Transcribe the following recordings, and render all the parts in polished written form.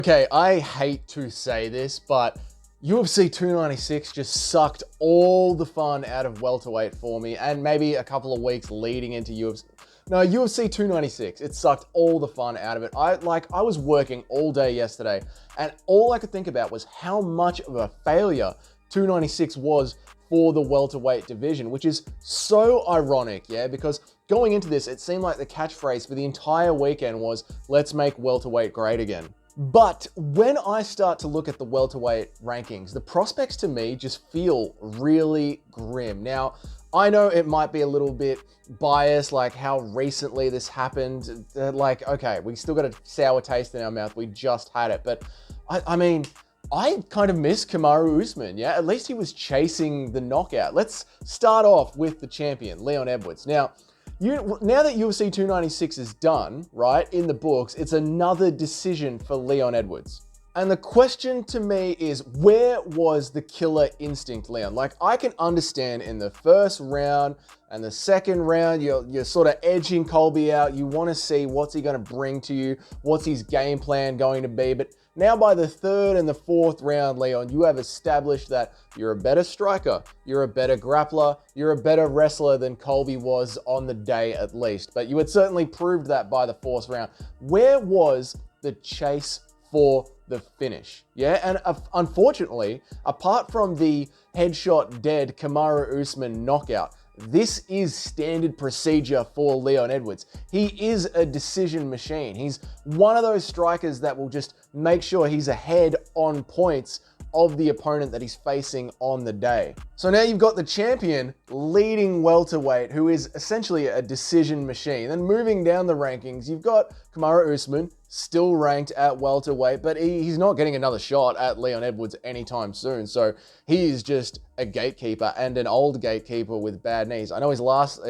Okay, I hate to say this, but UFC 296 just sucked all the fun out of welterweight for me, and maybe a couple of weeks leading into UFC 296. It sucked all the fun out of it. I was working all day yesterday, and all I could think about was how much of a failure 296 was for the welterweight division, which is so ironic, yeah, because going into this, it seemed like the catchphrase for the entire weekend was, let's make welterweight great again. But when I start to look at the welterweight rankings, the prospects to me just feel really grim. Now, I know it might be a little bit biased, like how recently this happened. Okay, we still got a sour taste in our mouth. We just had it. But I mean, I kind of miss Kamaru Usman, yeah? At least he was chasing the knockout. Let's start off with the champion, Leon Edwards. Now that UFC 296 is done, right, in the books, it's another decision for Leon Edwards. And the question to me is, where was the killer instinct, Leon? Like, I can understand in the first round and the second round, you're sort of edging Colby out. You want to see what's he going to bring to you, what's his game plan going to be. But now by the third and the fourth round, Leon, you have established that you're a better striker, you're a better grappler, you're a better wrestler than Colby was on the day at least. But you had certainly proved that by the fourth round. Where was the chase for the finish? Yeah, and unfortunately, apart from the headshot dead Kamaru Usman knockout, this is standard procedure for Leon Edwards. He is a decision machine. He's one of those strikers that will just make sure he's ahead on points of the opponent that he's facing on the day. So now you've got the champion leading welterweight, who is essentially a decision machine. Then moving down the rankings, you've got Kamaru Usman, still ranked at welterweight, but he's not getting another shot at Leon Edwards anytime soon. So he is just a gatekeeper, and an old gatekeeper with bad knees. I know his last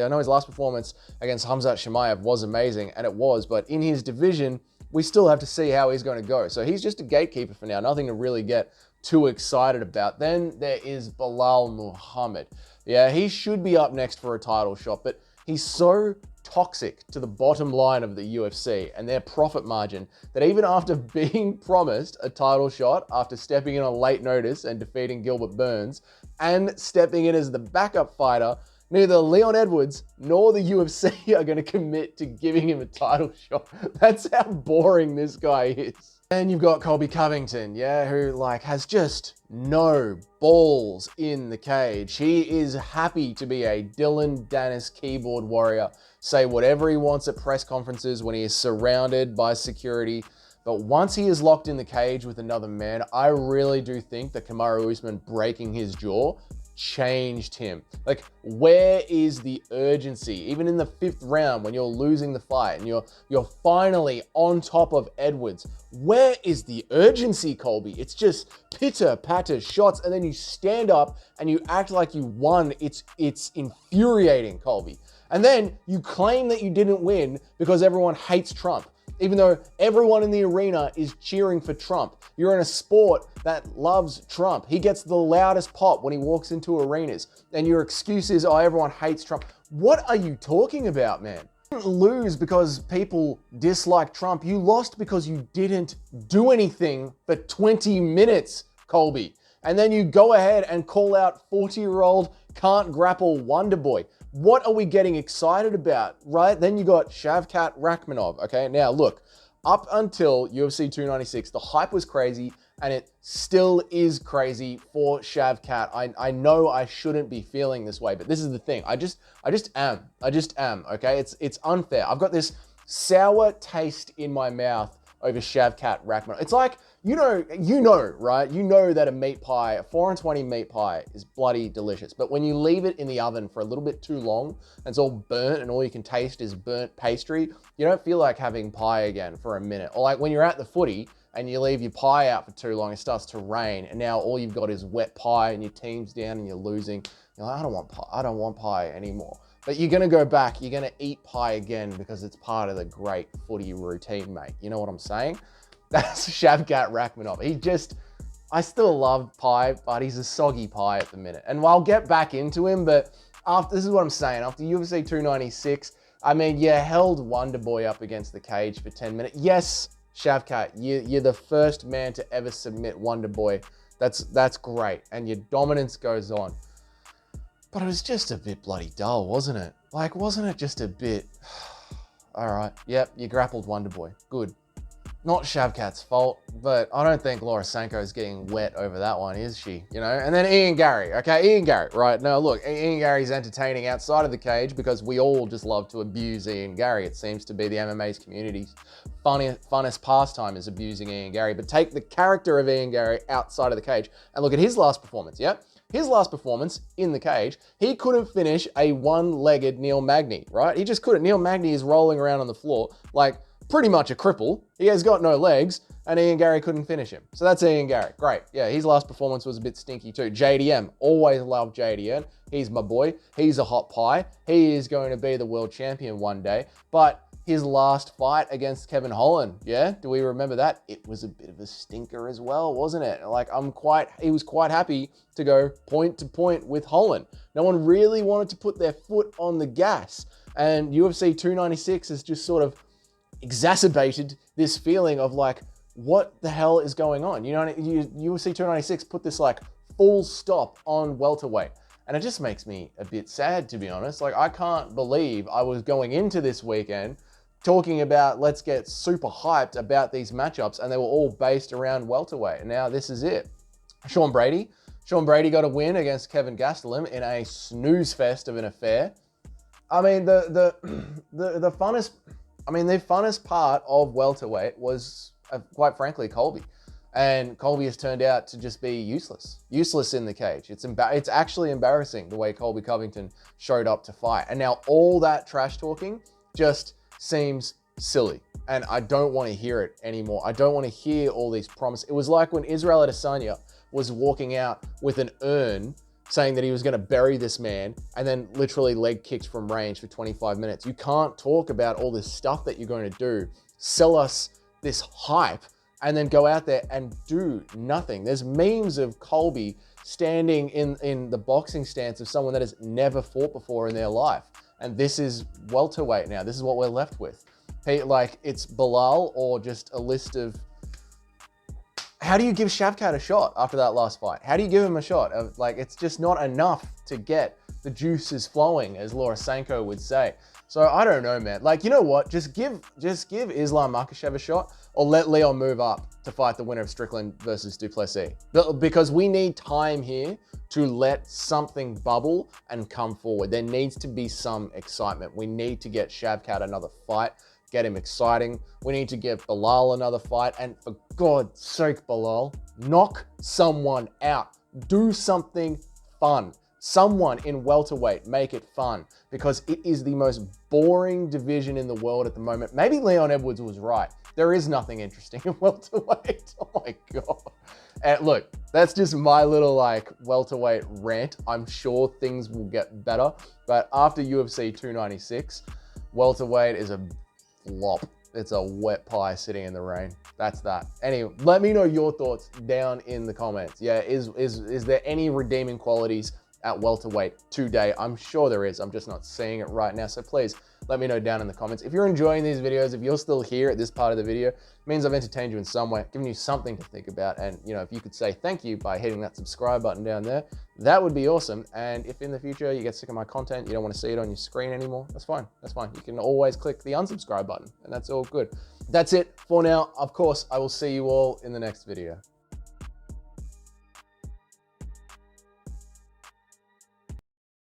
performance against Khamzat Chimaev was amazing, and it was, but in his division, we still have to see how he's going to go. So he's just a gatekeeper for now, nothing to really get too excited about. Then there is Belal Muhammed. Yeah, he should be up next for a title shot, but he's so toxic to the bottom line of the UFC and their profit margin that even after being promised a title shot, after stepping in on late notice and defeating Gilbert Burns and stepping in as the backup fighter, neither Leon Edwards nor the UFC are going to commit to giving him a title shot. That's how boring this guy is. And you've got Colby Covington, yeah, who has just no balls in the cage. He is happy to be a Dylan Dennis keyboard warrior, say whatever he wants at press conferences when he is surrounded by security. But once he is locked in the cage with another man, I really do think that Kamaru Usman breaking his jaw changed him. Like, where is the urgency? Even in the fifth round, when you're losing the fight and you're finally on top of Edwards, where is the urgency, Colby? It's just pitter patter shots, and then you stand up and you act like you won. It's infuriating, Colby. And then you claim that you didn't win because everyone hates Trump, even though everyone in the arena is cheering for Trump. You're in a sport that loves Trump. He gets the loudest pop when he walks into arenas, and your excuse is, oh, everyone hates Trump. What are you talking about, man? You didn't lose because people dislike Trump. You lost because you didn't do anything for 20 minutes, Colby. And then you go ahead and call out 40-year-old can't grapple wonder boy. What are we getting excited about, right? Then you got Shavkat Rakhmonov, okay? Now, look, up until UFC 296, the hype was crazy, and it still is crazy for Shavkat. I know I shouldn't be feeling this way, but this is the thing. I just am, okay? It's unfair. I've got this sour taste in my mouth over Shavkat Rakhmonov. It's like, you know, right? You know that a meat pie, a 4 and 20 meat pie is bloody delicious. But when you leave it in the oven for a little bit too long, and it's all burnt and all you can taste is burnt pastry, you don't feel like having pie again for a minute. Or like when you're at the footy and you leave your pie out for too long, it starts to rain, and now all you've got is wet pie and your team's down and you're losing. You're like, I don't want pie anymore. But you're going to go back, you're going to eat pie again because it's part of the great footy routine, mate. You know what I'm saying? That's Shavkat Rakhmonov. I still love pie, but he's a soggy pie at the minute. And I'll get back into him, but this is what I'm saying. After UFC 296, I mean, you held Wonder Boy up against the cage for 10 minutes. Yes, Shavkat, you're the first man to ever submit Wonder Boy. That's great, and your dominance goes on. But it was just a bit bloody dull, wasn't it? Like, wasn't it just a bit... All right, yep, you grappled Wonder Boy. Good. Not Shavkat's fault, but I don't think Laura Sanko's getting wet over that one, is she? You know? And then Ian Gary, okay? Ian Gary, right? Now, look, Ian Gary's entertaining outside of the cage because we all just love to abuse Ian Gary. It seems to be the MMA's community's funnest pastime is abusing Ian Gary. But take the character of Ian Gary outside of the cage and look at his last performance, yeah? His last performance in the cage, he couldn't finish a one-legged Neil Magny, right? He just couldn't. Neil Magny is rolling around on the floor like pretty much a cripple. He has got no legs, and Ian Gary couldn't finish him. So that's Ian Gary. Great. Yeah, his last performance was a bit stinky too. JDM, always loved JDM. He's my boy. He's a hot pie. He is going to be the world champion one day. But his last fight against Kevin Holland, yeah? Do we remember that? It was a bit of a stinker as well, wasn't it? Like, he was quite happy to go point to point with Holland. No one really wanted to put their foot on the gas. And UFC 296 has just sort of exacerbated this feeling of like, what the hell is going on? You know, UFC 296 put this like full stop on welterweight. And it just makes me a bit sad, to be honest. Like, I can't believe I was going into this weekend talking about let's get super hyped about these matchups, and they were all based around welterweight. And now this is it. Sean Brady got a win against Kevin Gastelum in a snooze fest of an affair. I mean, the funnest part of welterweight was, quite frankly, Colby. And Colby has turned out to just be useless in the cage. It's actually embarrassing the way Colby Covington showed up to fight. And now all that trash talking just seems silly. And I don't want to hear it anymore. I don't want to hear all these promises. It was like when Israel Adesanya was walking out with an urn saying that he was going to bury this man and then literally leg kicked from range for 25 minutes. You can't talk about all this stuff that you're going to do, sell us this hype, and then go out there and do nothing. There's memes of Colby standing in the boxing stance of someone that has never fought before in their life. And this is welterweight now. This is what we're left with. Hey, like, it's Belal or just a list of... How do you give Shavkat a shot after that last fight? How do you give him a shot? Like, it's just not enough to get the juices flowing, as Laura Sanko would say. So I don't know, man. Like, you know what? Just give Islam Makhachev a shot, or let Leon move up to fight the winner of Strickland versus Duplessis. Because we need time here to let something bubble and come forward. There needs to be some excitement. We need to get Shavkat another fight, get him exciting. We need to get Belal another fight. And for God's sake, Belal, knock someone out. Do something fun. Someone in welterweight, make it fun, because it is the most boring division in the world at the moment. Maybe Leon Edwards was right. There is nothing interesting in welterweight. Oh my God. And look, that's just my little like welterweight rant. I'm sure things will get better, but after UFC 296, welterweight is a flop. It's a wet pie sitting in the rain. That's that. Anyway, let me know your thoughts down in the comments. Yeah, is there any redeeming qualities at welterweight today? I'm sure there is. I'm just not seeing it right now. So please let me know down in the comments. If you're enjoying these videos, if you're still here at this part of the video, it means I've entertained you in some way, given you something to think about. And you know, if you could say thank you by hitting that subscribe button down there, that would be awesome. And if in the future you get sick of my content, you don't want to see it on your screen anymore, that's fine. That's fine. You can always click the unsubscribe button, and that's all good. That's it for now. Of course, I will see you all in the next video.